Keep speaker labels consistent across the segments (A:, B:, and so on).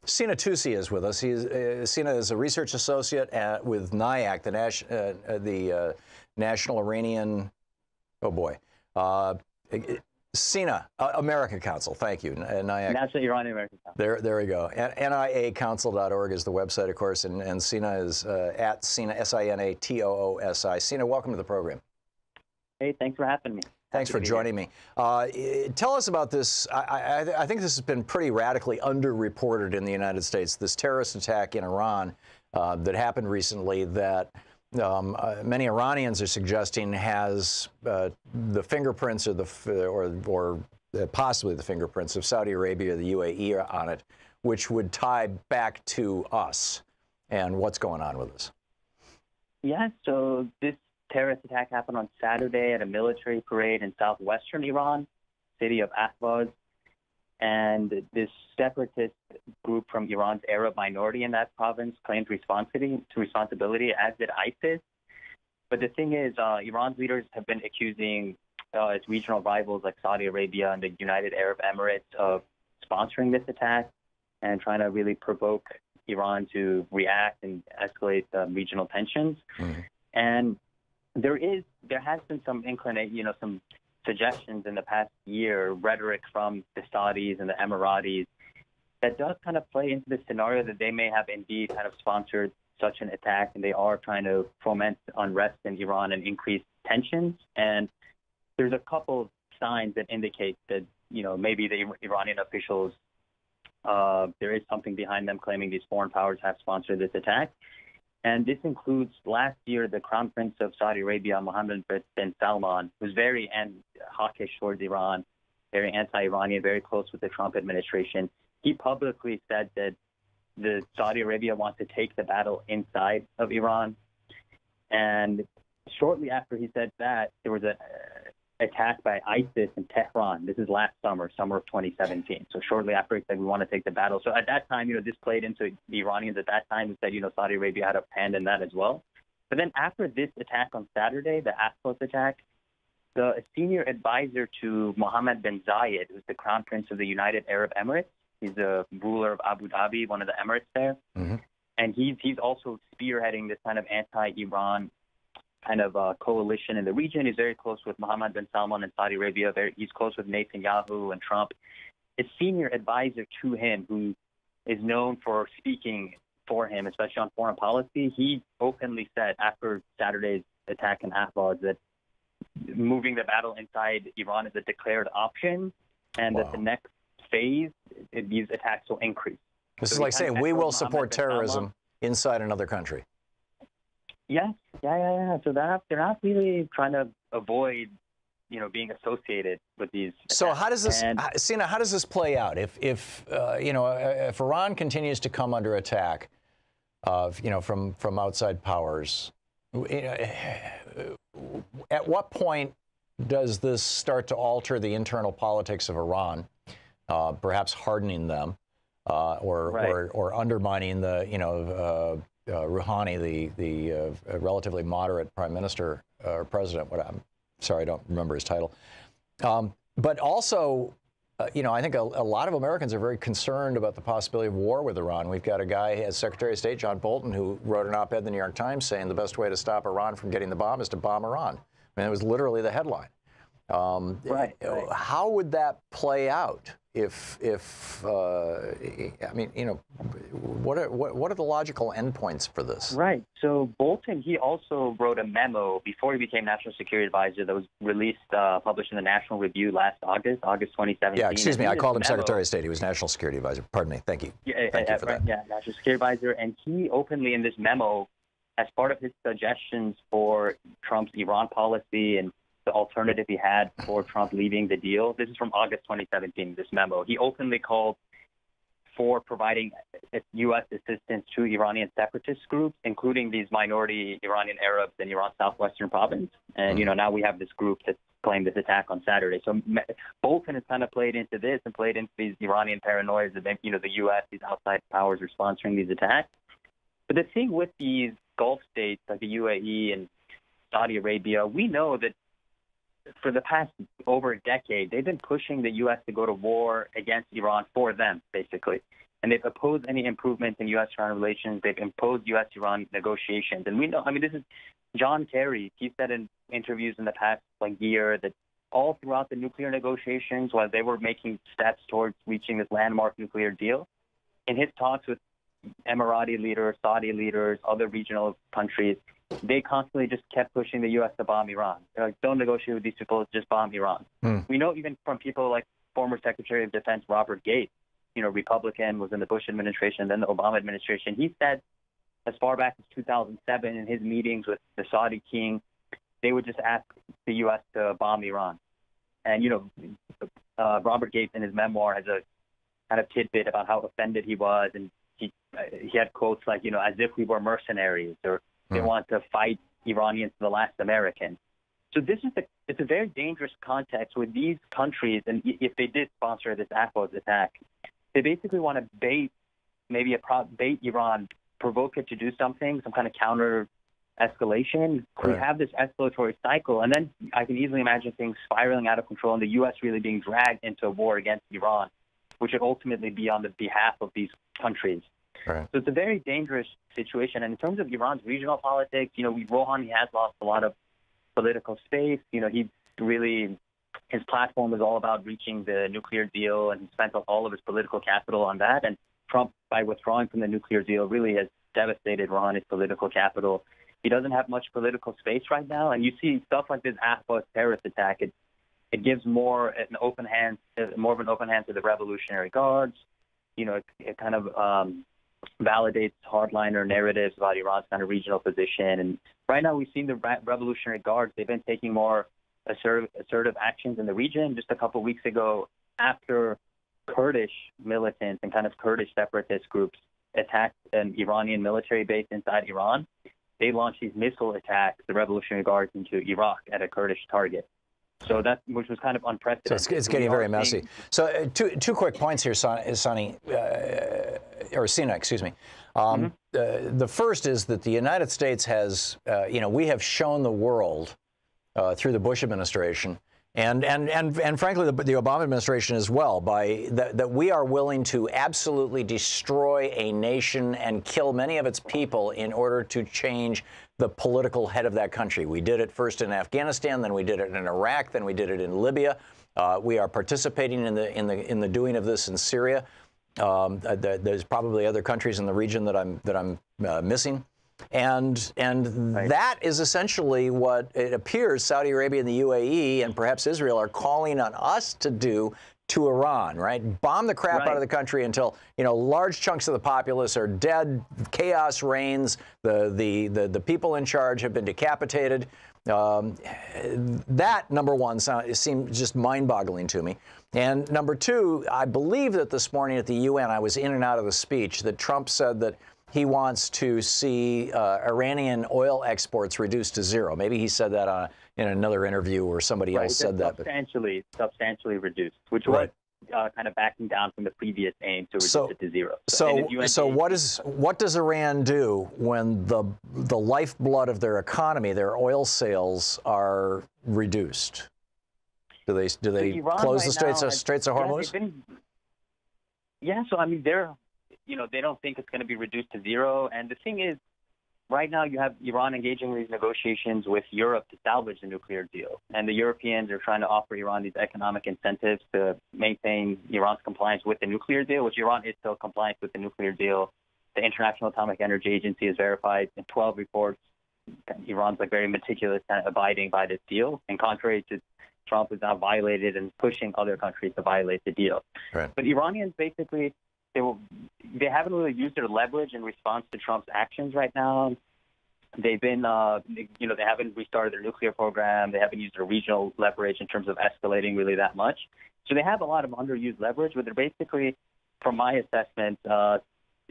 A: Sina Toossi is with us. Sina is a research associate with NIAC, the National Iranian, oh boy, Sina, American Council, thank you, NIAC.
B: National Iranian American Council.
A: There we go. NIACouncil.org is the website, of course, and Sina is at Sina, S-I-N-A-T-O-O-S-I. Sina, welcome to the program.
B: Hey, thanks for having me.
A: Thanks for joining me. Tell us about this. I think this has been pretty radically underreported in the United States, this terrorist attack in Iran that happened recently that many Iranians are suggesting has the fingerprints or possibly the fingerprints of Saudi Arabia or the UAE on it, which would tie back to us and what's going on with us.
B: Yeah, so this terrorist attack happened on Saturday at a military parade in southwestern Iran, city of Ahvaz. And this separatist group from Iran's Arab minority in that province claimed responsibility, as did ISIS. But the thing is, Iran's leaders have been accusing its regional rivals like Saudi Arabia and the United Arab Emirates of sponsoring this attack and trying to really provoke Iran to react and escalate regional tensions. Mm-hmm. And there has been some some suggestions in the past year, rhetoric from the Saudis and the Emiratis that does kind of play into the scenario that they may have indeed kind of sponsored such an attack, and they are trying to foment unrest in Iran and increase tensions. And there's a couple signs that indicate that, maybe the Iranian officials, there is something behind them claiming these foreign powers have sponsored this attack. And this includes last year, the Crown Prince of Saudi Arabia, Mohammed bin Salman, who's very hawkish towards Iran, very anti-Iranian, very close with the Trump administration. He publicly said that the Saudi Arabia wants to take the battle inside of Iran. And shortly after he said that, there was an attack by ISIS in Tehran. This is last summer of 2017. So shortly after he said, we want to take the battle. So at that time, this played into the Iranians at that time who said, Saudi Arabia had a hand in that as well. But then after this attack on Saturday, the Ahvaz attack, the senior advisor to Mohammed bin Zayed, who's the crown prince of the United Arab Emirates, he's the ruler of Abu Dhabi, one of the Emirates there. Mm-hmm. And he's also spearheading this kind of anti-Iran kind of coalition in the region. He's very close with Mohammed bin Salman in Saudi Arabia. He's close with Netanyahu and Trump. A senior advisor to him, who is known for speaking for him, especially on foreign policy, he openly said after Saturday's attack in Ahvaz that moving the battle inside Iran is a declared option, and that the next phase, these attacks will increase.
A: This is like saying we will support terrorism inside another country.
B: Yes, yeah. So they're not really trying to avoid, being associated with these attacks.
A: So how does this, Sina, how does this play out? If Iran continues to come under attack, from outside powers, at what point does this start to alter the internal politics of Iran, perhaps hardening them, or undermining the, Rouhani, the relatively moderate prime minister or president? I'm sorry, I don't remember his title. But also, I think a lot of Americans are very concerned about the possibility of war with Iran. We've got a guy as Secretary of State, John Bolton, who wrote an op-ed in the New York Times saying the best way to stop Iran from getting the bomb is to bomb Iran. I mean, it was literally the headline.
B: Right.
A: How would that play out? What are the logical endpoints for this?
B: Right. So Bolton, he also wrote a memo before he became National Security Advisor that was released, published in the National Review last August 2017.
A: Yeah, excuse me, I called him Secretary of State. He was National Security Advisor. Pardon me. Thank you. Thank you for that.
B: Yeah, National Security Advisor. And he openly in this memo, as part of his suggestions for Trump's Iran policy and the alternative he had for Trump leaving the deal. This is from August 2017, this memo. He openly called for providing U.S. assistance to Iranian separatist groups, including these minority Iranian Arabs in Iran's southwestern province. And, now we have this group that claimed this attack on Saturday. So Bolton has kind of played into this and played into these Iranian paranoias that, the U.S., these outside powers are sponsoring these attacks. But the thing with these Gulf states like the UAE and Saudi Arabia, we know that for the past over a decade, they've been pushing the U.S. to go to war against Iran for them, basically. and they've opposed any improvements in U.S.-Iran relations. They've imposed U.S.-Iran negotiations. And we know, I mean, this is John Kerry. He said in interviews in the past year that all throughout the nuclear negotiations, while they were making steps towards reaching this landmark nuclear deal, in his talks with Emirati leaders, Saudi leaders, other regional countries, they constantly just kept pushing the U.S. to bomb Iran. They're like, don't negotiate with these people, just bomb Iran. We know even from people like former Secretary of Defense Robert Gates, Republican, was in the Bush administration, then the Obama administration. He said as far back as 2007 in his meetings with the Saudi king, they would just ask the U.S. to bomb Iran. And, Robert Gates in his memoir has a kind of tidbit about how offended he was. And he had quotes like, as if we were mercenaries, or they want to fight Iranians to the last American. So it's a very dangerous context with these countries. And if they did sponsor this Ahvaz attack, they basically want to bait Iran, provoke it to do something, some kind of counter escalation. We have this escalatory cycle, and then I can easily imagine things spiraling out of control and the U.S. really being dragged into a war against Iran, which would ultimately be on the behalf of these countries. So it's a very dangerous situation. And in terms of Iran's regional politics, Rouhani has lost a lot of political space. His platform was all about reaching the nuclear deal, and he spent all of his political capital on that. And Trump, by withdrawing from the nuclear deal, really has devastated Rouhani's political capital. He doesn't have much political space right now. And you see stuff like this Ahvaz terrorist attack. It gives more of an open hand to the Revolutionary Guards. It kind of validates hardliner narratives about Iran's kind of regional position. And right now we've seen the Revolutionary Guards, they've been taking more assertive actions in the region. Just a couple of weeks ago, after Kurdish militants and kind of Kurdish separatist groups attacked an Iranian military base inside Iran, they launched these missile attacks, the Revolutionary Guards, into Iraq at a Kurdish target. So which was kind of unprecedented.
A: So it's getting very messy. So two quick points here, Sina, excuse me. The first is that the United States has, we have shown the world through the Bush administration and frankly the Obama administration as well, that we are willing to absolutely destroy a nation and kill many of its people in order to change the political head of that country. We did it first in Afghanistan, then we did it in Iraq, then we did it in Libya. We are participating in the doing of this in Syria. There's probably other countries in the region that I'm missing. And that is essentially what it appears Saudi Arabia and the UAE and perhaps Israel are calling on us to do to Iran, right? Bomb the crap out of the country until, large chunks of the populace are dead, chaos reigns, the people in charge have been decapitated. That, number one, seemed just mind-boggling to me. And number two, I believe that this morning at the UN, I was in and out of the speech, that Trump said that he wants to see Iranian oil exports reduced to zero. Maybe he said that in another interview or somebody else said that.
B: Substantially reduced, which was kind of backing down from the previous aim to reduce it to zero.
A: So what does Iran do when the lifeblood of their economy, their oil sales, are reduced? Do they close the Straits of Hormuz?
B: So I mean they don't think it's going to be reduced to zero. And the thing is, right now you have Iran engaging in these negotiations with Europe to salvage the nuclear deal. And the Europeans are trying to offer Iran these economic incentives to maintain Iran's compliance with the nuclear deal, which Iran is still compliant with the nuclear deal. The International Atomic Energy Agency has verified in 12 reports Iran's very meticulous and abiding by this deal. And contrary to Trump, is now violated and pushing other countries to violate the deal. Right. But Iranians basically, they haven't really used their leverage in response to Trump's actions right now. They've been, they haven't restarted their nuclear program. They haven't used their regional leverage in terms of escalating really that much. So they have a lot of underused leverage, but they're basically, from my assessment,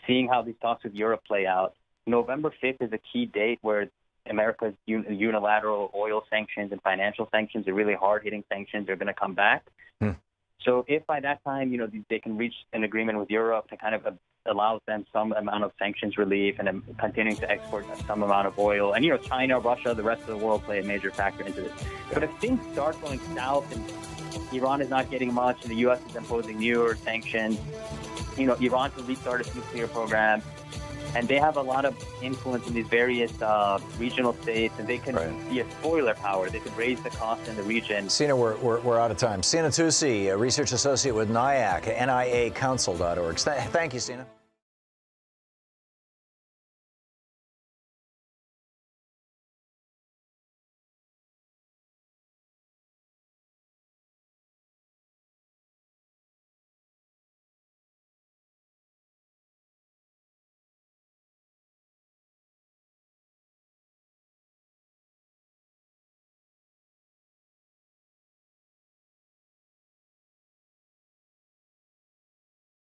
B: seeing how these talks with Europe play out. November 5th is a key date where America's unilateral oil sanctions and financial sanctions, the really hard-hitting sanctions, are going to come back. So if by that time, they can reach an agreement with Europe to kind of allow them some amount of sanctions relief and continuing to export some amount of oil, and, China, Russia, the rest of the world play a major factor into this. But if things start going south and Iran is not getting much and the U.S. is imposing newer sanctions, Iran can restart its nuclear program, and they have a lot of influence in these various regional states, and they can be a spoiler power. They could raise the cost in the region.
A: Sina, we're out of time. Sina Toossi, a research associate with NIAC, NIACouncil.org. Thank you, Sina.